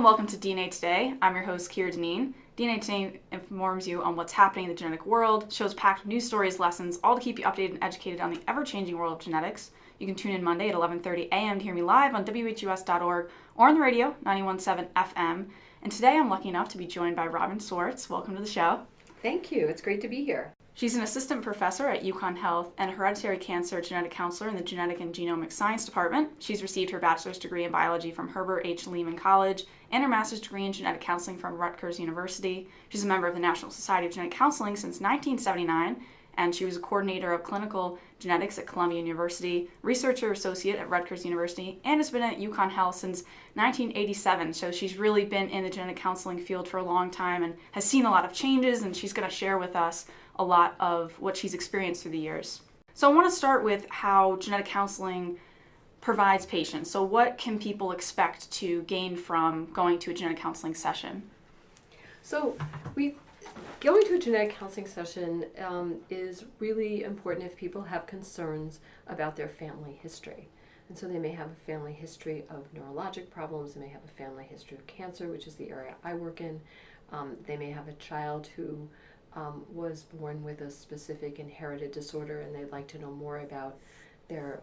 and welcome to DNA Today. I'm your host, Kira Deneen. DNA Today informs you on what's happening in the genetic world, shows packed news stories, lessons, all to keep you updated and educated on the ever-changing world of genetics. You can tune in Monday at 11:30 a.m. to hear me live on WHUS.org or on the radio, 91.7 FM. And today I'm lucky enough to be joined by Robin Schwartz. Welcome to the show. Thank you. It's great to be here. She's an assistant professor at UCONN Health and a hereditary cancer genetic counselor in the Genetic and Genomic Science Department. She's received her bachelor's degree in biology from Herbert H. Lehman College and her master's degree in genetic counseling from Rutgers University. She's a member of the National Society of Genetic Counseling since 1979, and she was a coordinator of clinical genetics at Columbia University, researcher associate at Rutgers University, and has been at UCONN Health since 1987. So she's really been in the genetic counseling field for a long time and has seen a lot of changes, and she's going to share with us a lot of what she's experienced through the years. So I want to start with how genetic counseling provides patients. So what can people expect to gain from going to a genetic counseling session? So going to a genetic counseling session is really important if people have concerns about their family history. And so they may have a family history of neurologic problems, they may have a family history of cancer, which is the area I work in. They may have a child who was born with a specific inherited disorder, and they'd like to know more about their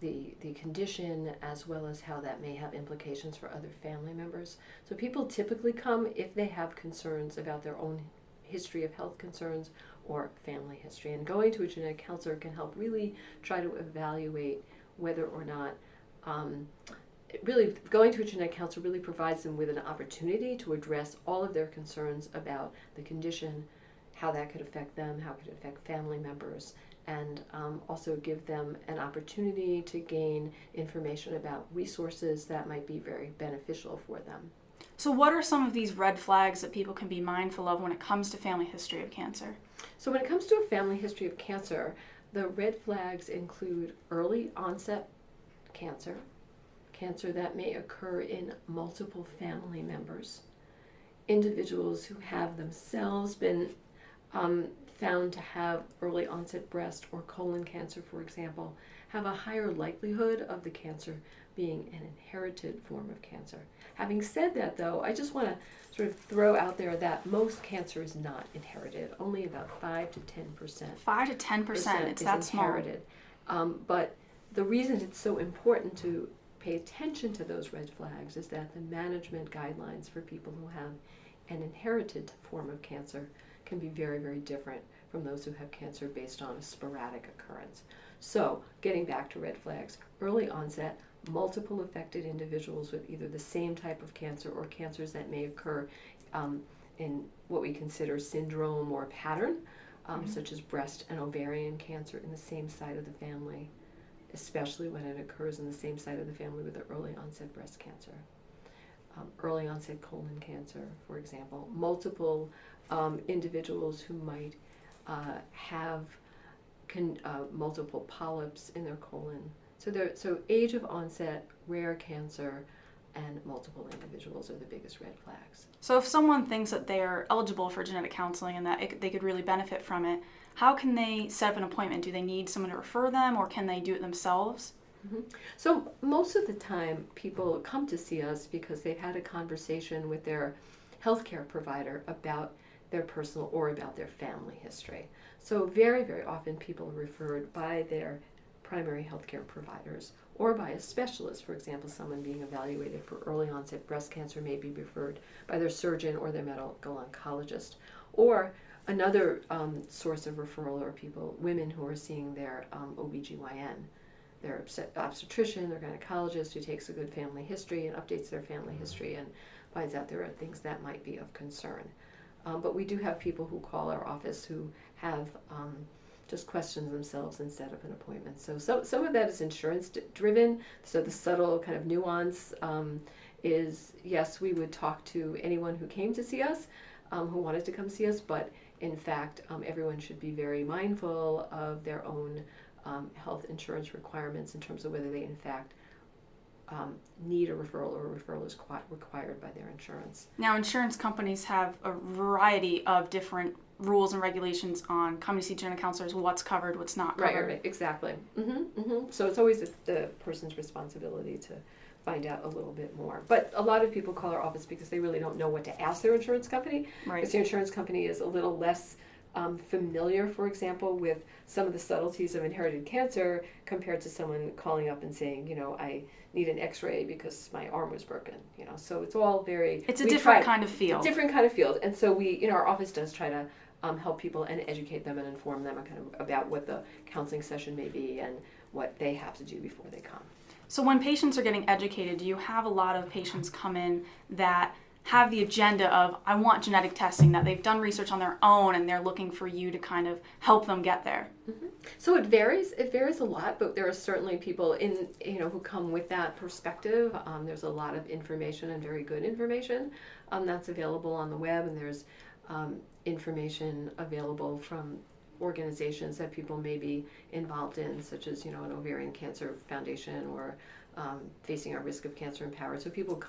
the condition, as well as how that may have implications for other family members. So people typically come if they have concerns about their own history of health concerns or family history. And going to a genetic counselor can help really try to evaluate whether or not going to a genetic counselor really provides them with an opportunity to address all of their concerns about the condition, how that could affect them, how it could affect family members, and also give them an opportunity to gain information about resources that might be very beneficial for them. So what are some of these red flags that people can be mindful of when it comes to family history of cancer? So when it comes to a family history of cancer, the red flags include early onset cancer that may occur in multiple family members, individuals who have themselves been found to have early onset breast or colon cancer, for example, have a higher likelihood of the cancer being an inherited form of cancer. Having said that, though, I just want to sort of throw out there that most cancer is not inherited. Only about 5 to 10%. 5 to 10%. It's that small. Inherited. But the reason it's so important to pay attention to those red flags is that the management guidelines for people who have an inherited form of cancer can be very, very different from those who have cancer based on a sporadic occurrence. So, getting back to red flags, early onset, multiple affected individuals with either the same type of cancer or cancers that may occur in what we consider syndrome or pattern, such as breast and ovarian cancer in the same side of the family, especially when it occurs in the same side of the family with the early onset breast cancer. Early onset colon cancer, for example, multiple individuals who might have multiple polyps in their colon. So age of onset, rare cancer, and multiple individuals are the biggest red flags. So if someone thinks that they're eligible for genetic counseling and that they could really benefit from it, how can they set up an appointment? Do they need someone to refer them, or can they do it themselves? Mm-hmm. So most of the time people come to see us because they've had a conversation with their healthcare provider about their personal or about their family history. So very, very often people are referred by their primary healthcare providers or by a specialist. For example, someone being evaluated for early onset breast cancer may be referred by their surgeon or their medical oncologist. Or another source of referral are women who are seeing their OBGYN, their obstetrician, their gynecologist, who takes a good family history and updates their family history and finds out there are things that might be of concern. But we do have people who call our office who have just questions themselves and set up an appointment. So some of that is insurance driven. So the subtle kind of nuance is, yes, we would talk to anyone who came to see us, who wanted to come see us, but in fact, everyone should be very mindful of their own health insurance requirements in terms of whether they in fact need a referral or a referral is required by their insurance. Now, insurance companies have a variety of different rules and regulations on coming to see genetic counselors, what's covered, what's not covered. Right, exactly. So it's always the person's responsibility to find out a little bit more. But a lot of people call our office because they really don't know what to ask their insurance company. Right. Because the insurance company is a little less familiar, for example, with some of the subtleties of inherited cancer compared to someone calling up and saying, I need an x-ray because my arm was broken. So it's all very... It's a different kind of field. It's a different kind of field. And so our office does try to help people and educate them and inform them about what the counseling session may be and what they have to do before they come. So when patients are getting educated, do you have a lot of patients come in that have the agenda of, I want genetic testing, that they've done research on their own and they're looking for you to kind of help them get there? So it varies a lot, but there are certainly people who come with that perspective. There's a lot of information and very good information that's available on the web, and there's information available from organizations that people may be involved in, such as an ovarian cancer foundation or Facing Our Risk of Cancer Empowered. So people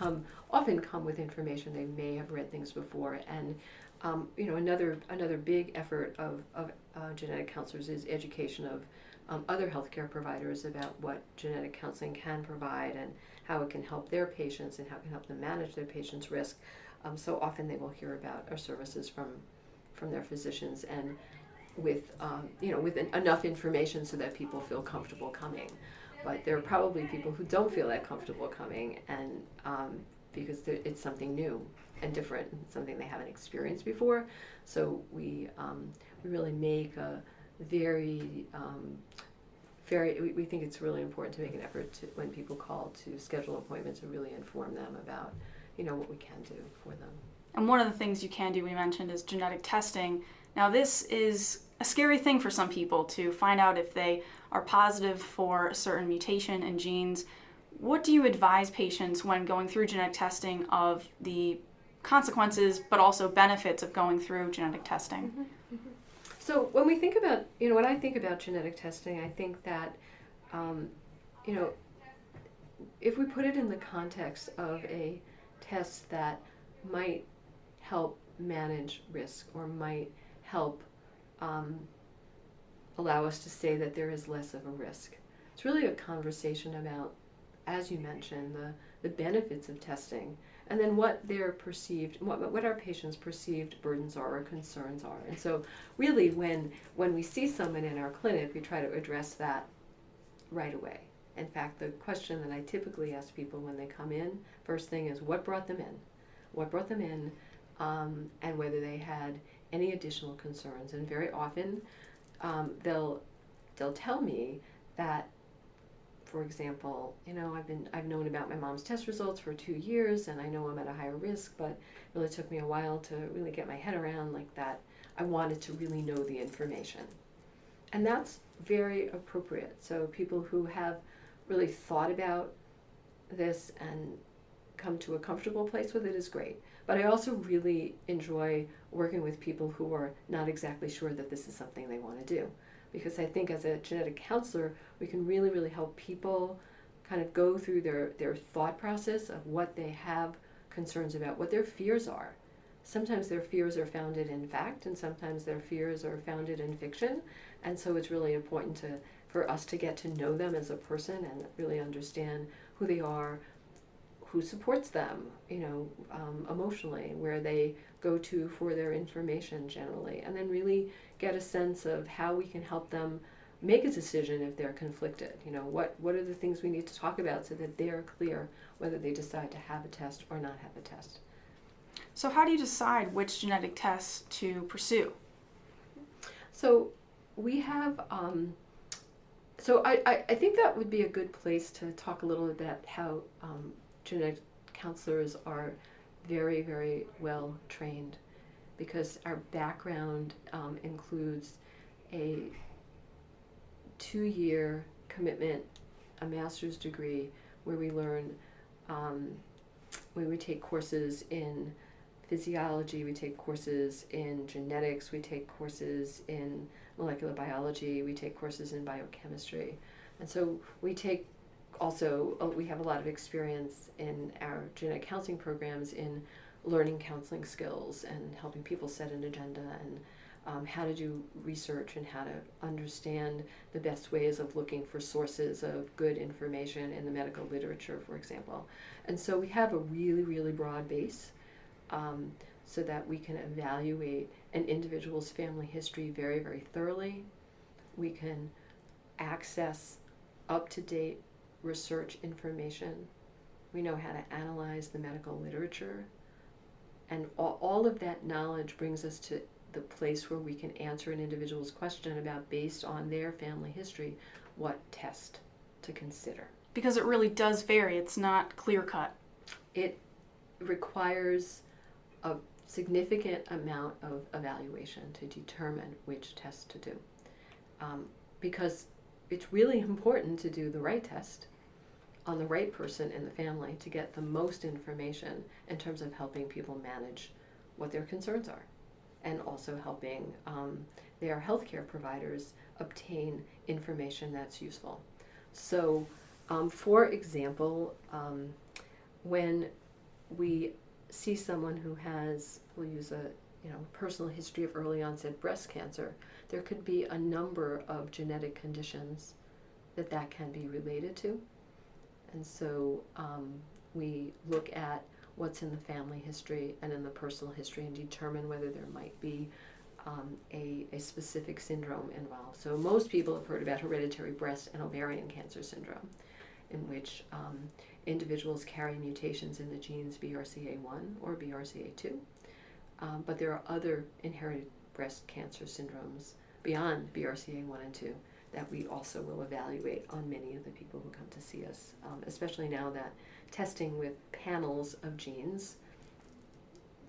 often come with information. They may have read things before, and another big effort of genetic counselors is education of other healthcare providers about what genetic counseling can provide and how it can help their patients and how it can help them manage their patients' risk. So often they will hear about our services from their physicians, and with enough information so that people feel comfortable coming. But there are probably people who don't feel that comfortable coming, and because it's something new and different, something they haven't experienced before. So we really make a we think it's really important to make an effort to, when people call, to schedule appointments and really inform them about what we can do for them. And one of the things you can do, we mentioned, is genetic testing. Now, this is a scary thing for some people, to find out if they are positive for a certain mutation in genes. What do you advise patients when going through genetic testing of the consequences, but also benefits of going through genetic testing? So when we think about, when I think about genetic testing, I think that, if we put it in the context of a test that might help manage risk or might help allow us to say that there is less of a risk. It's really a conversation about, as you mentioned, the benefits of testing, and then what our patients' perceived burdens are or concerns are. And so really when we see someone in our clinic, we try to address that right away. In fact, the question that I typically ask people when they come in, first thing is, what brought them in? What brought them in, and whether they had any additional concerns. And very often they'll tell me that, for example, I've known about my mom's test results for 2 years, and I know I'm at a higher risk, but it really took me a while to really get my head around like that. I wanted to really know the information. And that's very appropriate. So people who have really thought about this and come to a comfortable place with it is great. But I also really enjoy working with people who are not exactly sure that this is something they want to do. Because I think as a genetic counselor, we can really, really help people kind of go through their thought process of what they have concerns about, what their fears are. Sometimes their fears are founded in fact, and sometimes their fears are founded in fiction. And so it's really important for us to get to know them as a person and really understand who they are, who supports them, emotionally, where they go to for their information generally, and then really get a sense of how we can help them make a decision if they're conflicted. What are the things we need to talk about so that they're clear whether they decide to have a test or not have a test. So how do you decide which genetic tests to pursue? So we have, I think that would be a good place to talk a little about how genetic counselors are very, very well trained, because our background includes a 2-year commitment, a master's degree, where we learn, where we take courses in physiology, we take courses in genetics, we take courses in molecular biology, we take courses in biochemistry. And so we have a lot of experience in our genetic counseling programs in learning counseling skills and helping people set an agenda how to do research and how to understand the best ways of looking for sources of good information in the medical literature, for example. And so we have a really, really broad base so that we can evaluate an individual's family history very, very thoroughly. We can access up-to-date research information. We know how to analyze the medical literature. And all of that knowledge brings us to the place where we can answer an individual's question about, based on their family history, what test to consider. Because it really does vary. It's not clear-cut. It requires a significant amount of evaluation to determine which test to do. Because it's really important to do the right test on the right person in the family to get the most information in terms of helping people manage what their concerns are, and also helping their healthcare providers obtain information that's useful. So, for example, when we see someone who has, we'll use a personal history of early onset breast cancer, there could be a number of genetic conditions that can be related to. And so we look at what's in the family history and in the personal history and determine whether there might be a specific syndrome involved. So most people have heard about hereditary breast and ovarian cancer syndrome, in which individuals carry mutations in the genes BRCA1 or BRCA2. But there are other inherited breast cancer syndromes beyond BRCA1 and 2 that we also will evaluate on many of the people who come to see us, especially now that testing with panels of genes,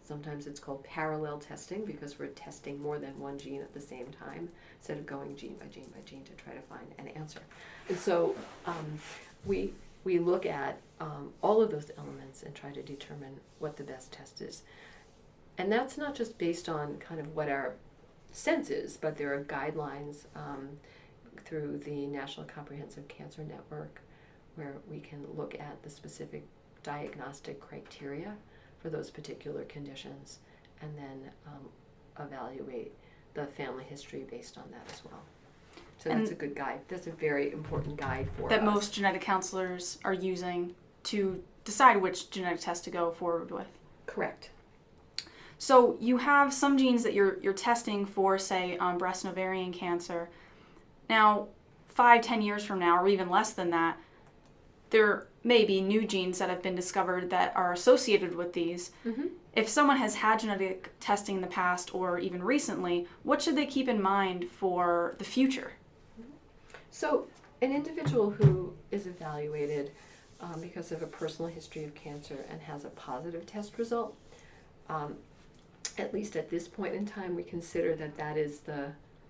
sometimes it's called parallel testing because we're testing more than one gene at the same time instead of going gene by gene by gene to try to find an answer. And so we look at all of those elements and try to determine what the best test is. And that's not just based on kind of what our sense is, but there are guidelines through the National Comprehensive Cancer Network where we can look at the specific diagnostic criteria for those particular conditions and then evaluate the family history based on that as well. So that's a good guide. That's a very important guide for us. That most genetic counselors are using to decide which genetic test to go forward with. Correct. So you have some genes that you're testing for, say, breast and ovarian cancer. Now, 5-10 years from now, or even less than that, there may be new genes that have been discovered that are associated with these. Mm-hmm. If someone has had genetic testing in the past or even recently, what should they keep in mind for the future? So an individual who is evaluated because of a personal history of cancer and has a positive test result, at least at this point in time, we consider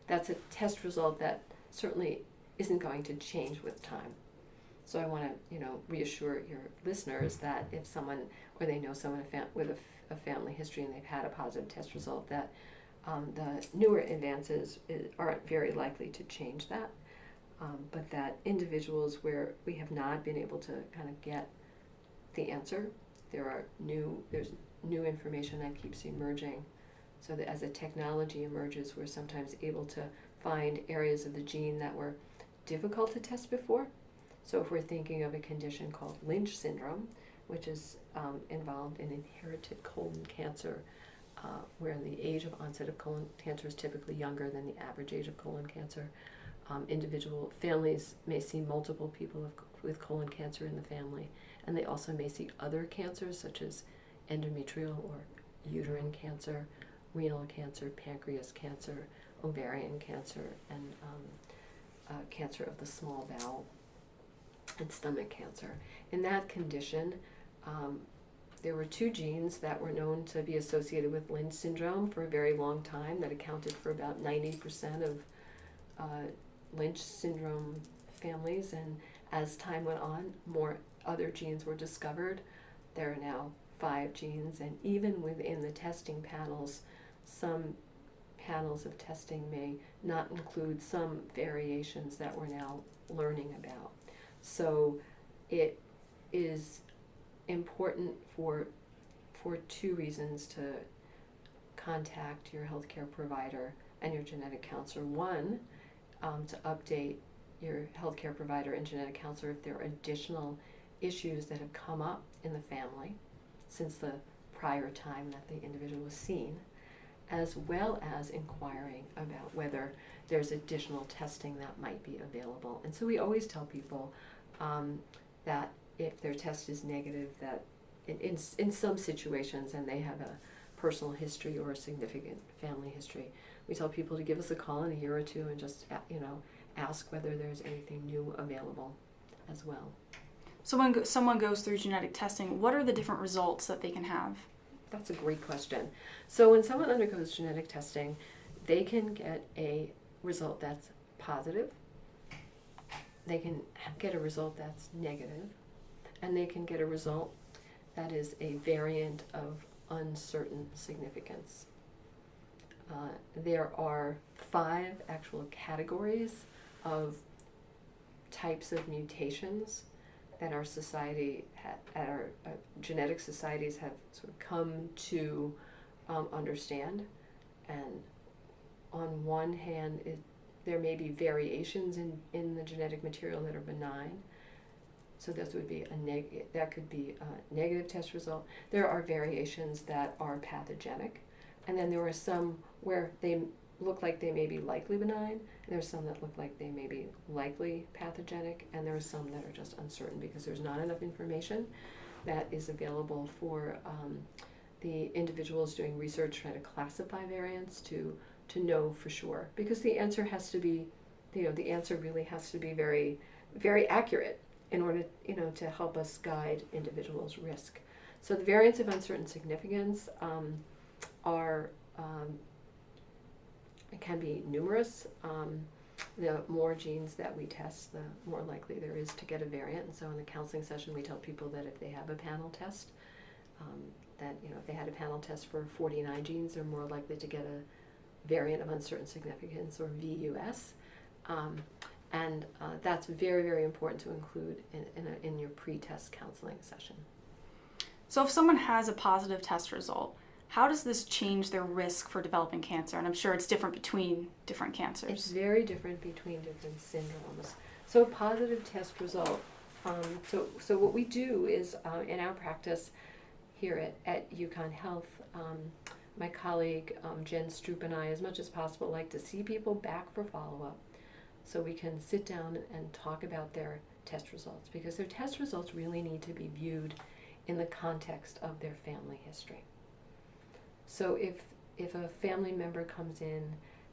that's a test result that certainly isn't going to change with time. So I want to, reassure your listeners that if someone, or they know someone with a family history and they've had a positive test result, that the newer advances aren't very likely to change that. But that individuals where we have not been able to kind of get the answer, there's new information that keeps emerging. So that as the technology emerges, we're sometimes able to find areas of the gene that were difficult to test before. So if we're thinking of a condition called Lynch syndrome, which is involved in inherited colon cancer, where the age of onset of colon cancer is typically younger than the average age of colon cancer. Individual families may see multiple people with colon cancer in the family, and they also may see other cancers such as endometrial or uterine cancer, renal cancer, pancreas cancer, ovarian cancer, and cancer of the small bowel and stomach cancer. In that condition, there were 2 genes that were known to be associated with Lynch syndrome for a very long time that accounted for about 90% of Lynch syndrome families, and as time went on, more other genes were discovered. There are now 5 genes, and even within the testing panels, some panels of testing may not include some variations that we're now learning about. So it is important for 2 reasons to contact your healthcare provider and your genetic counselor. One, to update your healthcare provider and genetic counselor if there are additional issues that have come up in the family since the prior time that the individual was seen, as well as inquiring about whether there's additional testing that might be available. And so we always tell people that if their test is negative, that in some situations, and they have a personal history or a significant family history, we tell people to give us a call in a year or two and just ask whether there's anything new available as well. So when someone goes through genetic testing, what are the different results that they can have? That's a great question. So when someone undergoes genetic testing, they can get a result that's positive, they can get a result that's negative, and they can get a result that is a variant of uncertain significance. There are 5 actual categories of types of mutations that our society, our genetic societies have sort of come to understand. And on one hand, there may be variations in the genetic material that are benign. So this would be that could be a negative test result. There are variations that are pathogenic, and then there are some where they look like they may be likely benign, and there's some that look like they may be likely pathogenic, and there are some that are just uncertain because there's not enough information that is available for the individuals doing research trying to classify variants to know for sure. Because the answer has to be, the answer really has to be very, very accurate in order, to help us guide individuals' risk. So the variants of uncertain significance can be numerous. The more genes that we test, the more likely there is to get a variant. And so in the counseling session, we tell people that if they have a panel test, if they had a panel test for 49 genes, they're more likely to get a variant of uncertain significance, or VUS. And that's very, very important to include in your pre-test counseling session. So if someone has a positive test result, how does this change their risk for developing cancer? And I'm sure it's different between different cancers. It's very different between different syndromes. So a positive test result, so what we do is in our practice here at UCONN Health, my colleague Jen Stroop and I, as much as possible, like to see people back for follow-up so we can sit down and talk about their test results, because their test results really need to be viewed in the context of their family history. So if a family member comes in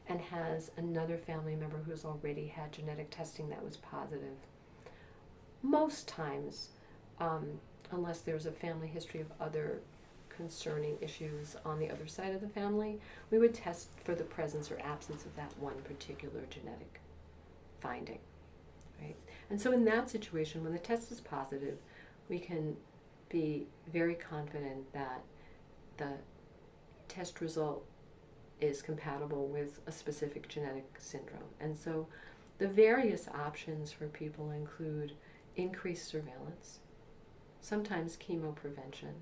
and has another family member who's already had genetic testing that was positive, most times, unless there's a family history of other concerning issues on the other side of the family, we would test for the presence or absence of that one particular genetic finding, right? And so in that situation, when the test is positive, we can be very confident that the test result is compatible with a specific genetic syndrome. And so the various options for people include increased surveillance, sometimes chemoprevention,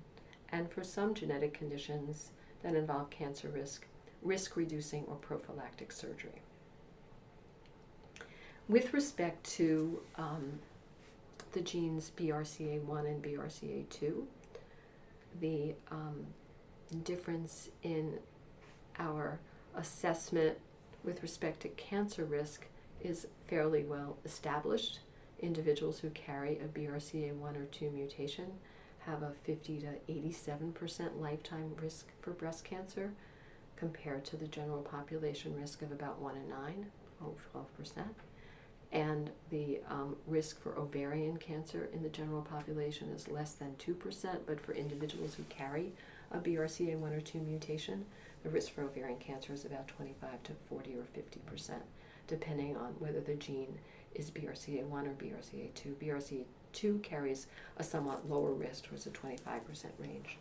and for some genetic conditions that involve cancer risk reducing or prophylactic surgery. With respect to the genes BRCA1 and BRCA2, the difference in our assessment with respect to cancer risk is fairly well established. Individuals who carry a BRCA1 or 2 mutation have a 50 to 87% lifetime risk for breast cancer, compared to the general population risk of about 1 in 9, 12%. And the risk for ovarian cancer in the general population is less than 2%, but for individuals who carry a BRCA1 or 2 mutation, the risk for ovarian cancer is about 25 to 40 or 50%, depending on whether the gene is BRCA1 or BRCA2. BRCA2 carries a somewhat lower risk, towards a 25% range,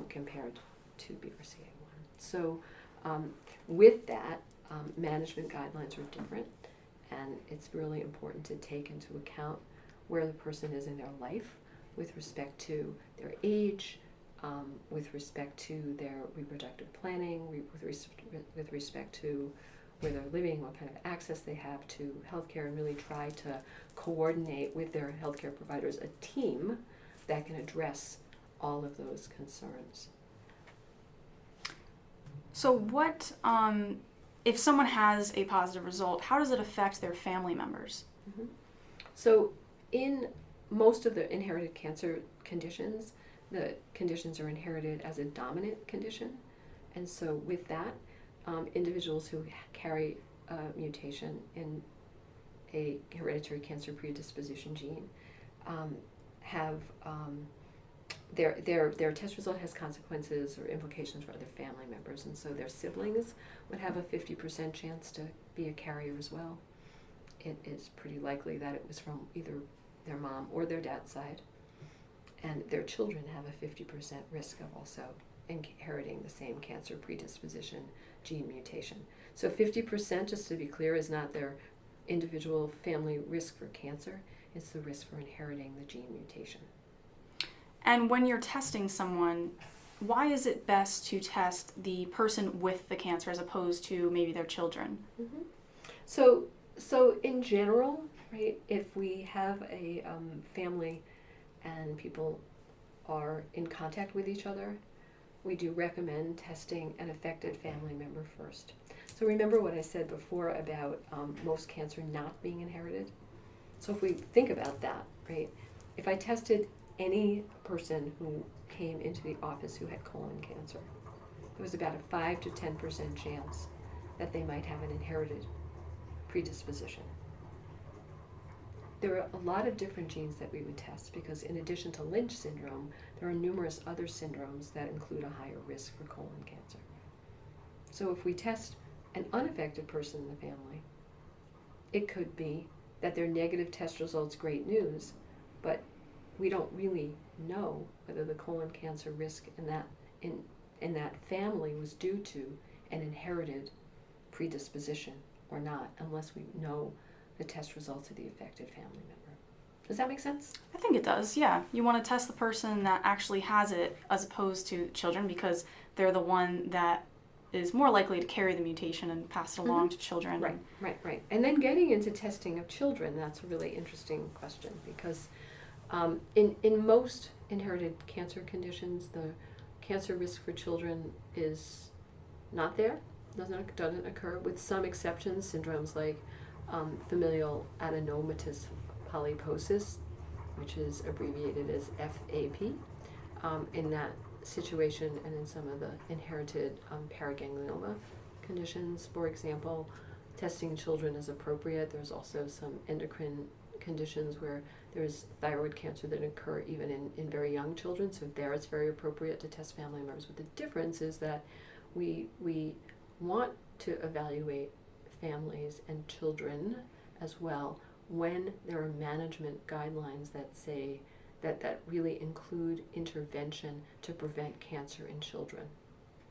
compared to BRCA1. So with that, management guidelines are different, and it's really important to take into account where the person is in their life with respect to their age, with respect to their reproductive planning, with respect to where they're living, what kind of access they have to healthcare, and really try to coordinate with their healthcare providers a team that can address all of those concerns. So what, if someone has a positive result, how does it affect their family members? Mm-hmm. So in most of the inherited cancer conditions, the conditions are inherited as a dominant condition. And so with that, individuals who carry a mutation in a hereditary cancer predisposition gene have their test result has consequences or implications for other family members, and so their siblings would have a 50% chance to be a carrier as well. It is pretty likely that it was from either their mom or their dad's side, and their children have a 50% risk of also inheriting the same cancer predisposition gene mutation. So 50%, just to be clear, is not their individual family risk for cancer, it's the risk for inheriting the gene mutation. And when you're testing someone, why is it best to test the person with the cancer as opposed to maybe their children? Mm-hmm. So in general, right, if we have a family and people are in contact with each other, we do recommend testing an affected family member first. So remember what I said before about most cancer not being inherited? So if we think about that, right, if I tested any person who came into the office who had colon cancer, there was about a 5 to 10% chance that they might have an inherited predisposition. There are a lot of different genes that we would test because in addition to Lynch syndrome, there are numerous other syndromes that include a higher risk for colon cancer. So if we test an unaffected person in the family, it could be that their negative test result's great news, but we don't really know whether the colon cancer risk in that family was due to an inherited predisposition or not, unless we know the test results of the affected family member. Does that make sense? I think it does, yeah. You want to test the person that actually has it as opposed to children because they're the one that is more likely to carry the mutation and pass it along to children. Right. And then getting into testing of children, that's a really interesting question because in most inherited cancer conditions, the cancer risk for children is not there, doesn't occur, with some exceptions, syndromes like familial adenomatous polyposis, which is abbreviated as FAP. In that situation and in some of the inherited paraganglioma conditions, for example, testing children is appropriate. There's also some endocrine conditions where there's thyroid cancer that occur even in very young children, so there it's very appropriate to test family members. But the difference is that we want to evaluate families and children as well when there are management guidelines that say that really include intervention to prevent cancer in children.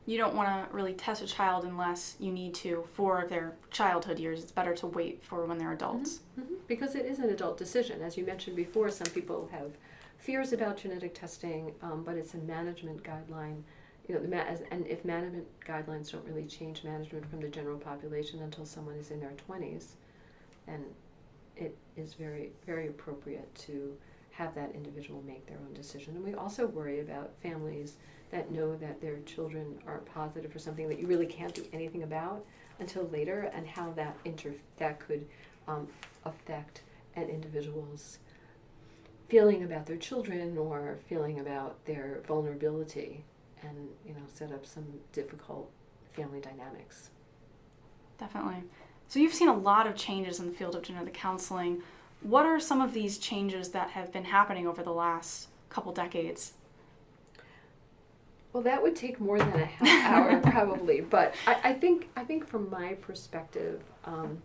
You don't want to really test a child unless you need to for their childhood years. It's better to wait for when they're adults. Mm-hmm. Because it is an adult decision. As you mentioned before, some people have fears about genetic testing, but it's a management guideline. You know, and if management guidelines don't really change management from the general population until someone is in their 20s, then it is very, very appropriate to have that individual make their own decision. And we also worry about families that know that their children are positive for something that you really can't do anything about until later, and how that could affect an individual's feeling about their children or feeling about their vulnerability, and set up some difficult family dynamics. Definitely. So you've seen a lot of changes in the field of genetic counseling. What are some of these changes that have been happening over the last couple decades? Well, that would take more than a half hour probably, but I think from my perspective, I'm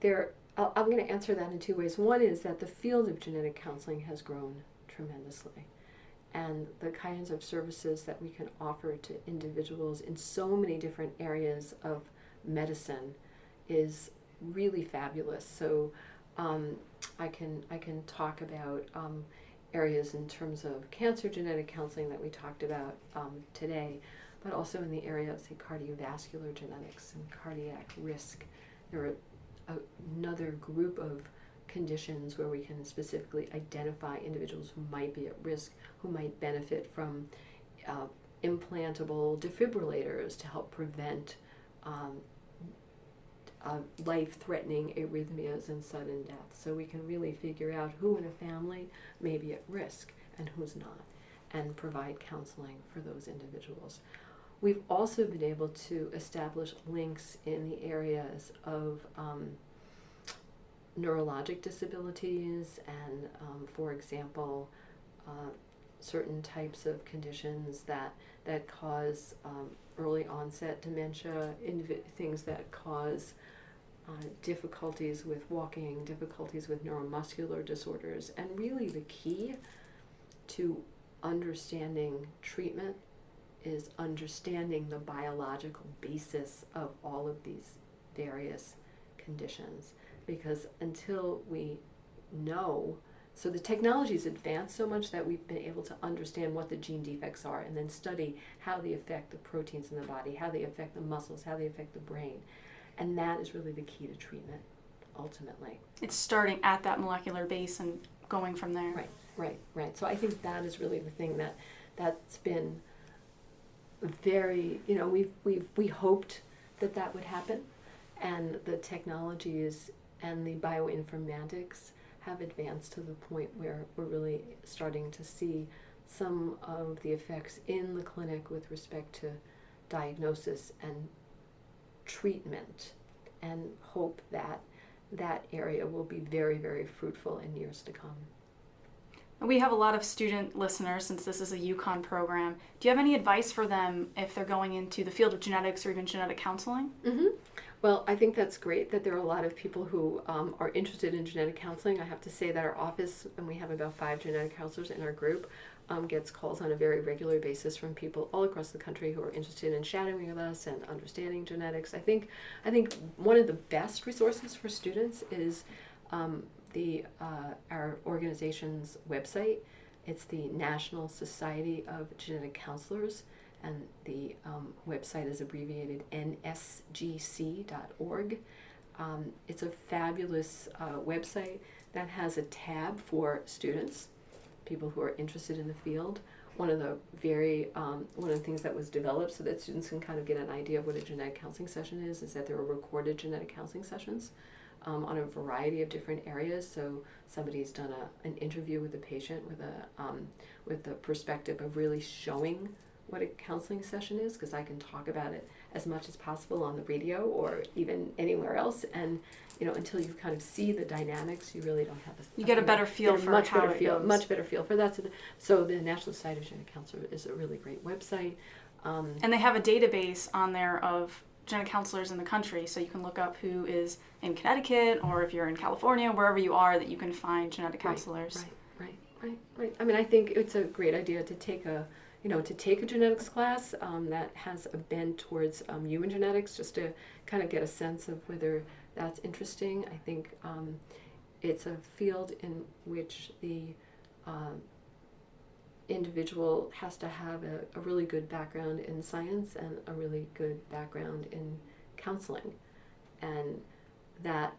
going to answer that in two ways. One is that the field of genetic counseling has grown tremendously, and the kinds of services that we can offer to individuals in so many different areas of medicine is really fabulous. So I can talk about areas in terms of cancer genetic counseling that we talked about today, but also in the area of, say, cardiovascular genetics and cardiac risk. There are another group of conditions where we can specifically identify individuals who might be at risk, who might benefit from implantable defibrillators to help prevent life-threatening arrhythmias and sudden death. So we can really figure out who in a family may be at risk and who's not, and provide counseling for those individuals. We've also been able to establish links in the areas of neurologic disabilities and, for example, certain types of conditions that cause early onset dementia, things that cause difficulties with walking, difficulties with neuromuscular disorders. And really the key to understanding treatment is understanding the biological basis of all of these various conditions. Because until we know, so the technology's advanced so much that we've been able to understand what the gene defects are and then study how they affect the proteins in the body, how they affect the muscles, how they affect the brain. And that is really the key to treatment, ultimately. It's starting at that molecular base and going from there. Right. So I think that is really the thing that's been very, we hoped that would happen, and the technologies and the bioinformatics have advanced to the point where we're really starting to see some of the effects in the clinic with respect to diagnosis and treatment, and hope that that area will be very, very fruitful in years to come. We have a lot of student listeners since this is a UCONN program. Do you have any advice for them if they're going into the field of genetics or even genetic counseling? Mm-hmm. Well, I think that's great that there are a lot of people who are interested in genetic counseling. I have to say that our office, and we have about 5 genetic counselors in our group, gets calls on a very regular basis from people all across the country who are interested in shadowing with us and understanding genetics. I think one of the best resources for students is our organization's website. It's the National Society of Genetic Counselors, and the website is abbreviated nsgc.org. It's a fabulous website that has a tab for students, people who are interested in the field. One of the things that was developed so that students can kind of get an idea of what a genetic counseling session is that there are recorded genetic counseling sessions on a variety of different areas. So somebody's done an interview with the patient with the perspective of really showing what a counseling session is, because I can talk about it as much as possible on the radio or even anywhere else, and until you kind of see the dynamics, you really don't have you get a better feel for how it goes. Much better feel for that. So the National Society of Genetic Counselors is a really great website, and they have a database on there of genetic counselors in the country, so you can look up who is in Connecticut, or if you're in California, wherever you are, that you can find genetic counselors. Right. I mean, I think it's a great idea to take a genetics class that has a bent towards human genetics, just to kind of get a sense of whether that's interesting. I think it's a field in which the individual has to have a really good background in science and a really good background in counseling, and that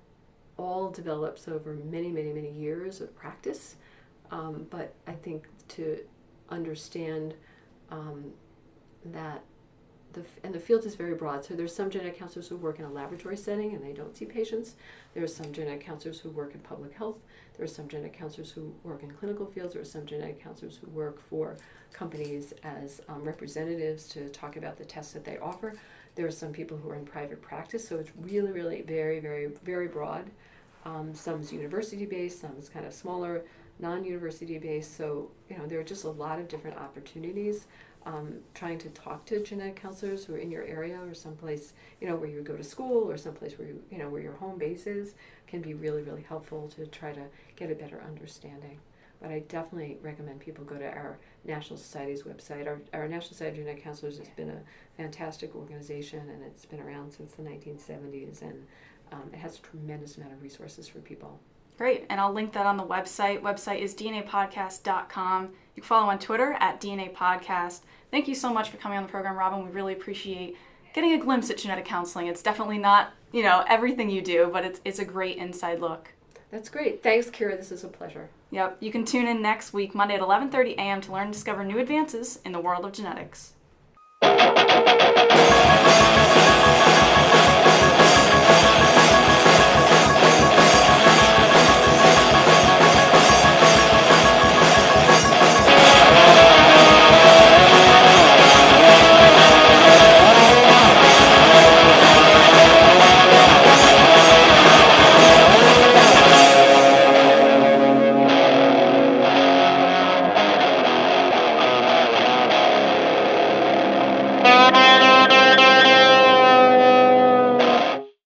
all develops over many, many, many years of practice. But I think to understand that the field is very broad. So there's some genetic counselors who work in a laboratory setting and they don't see patients. There are some genetic counselors who work in public health. There are some genetic counselors who work in clinical fields. There are some genetic counselors who work for companies as representatives to talk about the tests that they offer. There are some people who are in private practice. So it's really, really very, very, very broad. Some's university-based, some's kind of smaller, non-university based. So, there are just a lot of different opportunities. Trying to talk to genetic counselors who are in your area or someplace, where you go to school, or someplace where where your home base is, can be really, really helpful to try to get a better understanding. But I definitely recommend people go to our National Society's website. Our National Society of Genetic Counselors has been a fantastic organization, and it's been around since the 1970s, and it has a tremendous amount of resources for people. Great, and I'll link that on the website. Website is dnapodcast.com. You can follow on Twitter at DNA Podcast. Thank you so much for coming on the program, Robin. We really appreciate getting a glimpse at genetic counseling. It's definitely not, everything you do, but it's a great inside look. That's great. Thanks, Kira. This is a pleasure. Yep. You can tune in next week, Monday at 11:30 a.m. to learn and discover new advances in the world of genetics.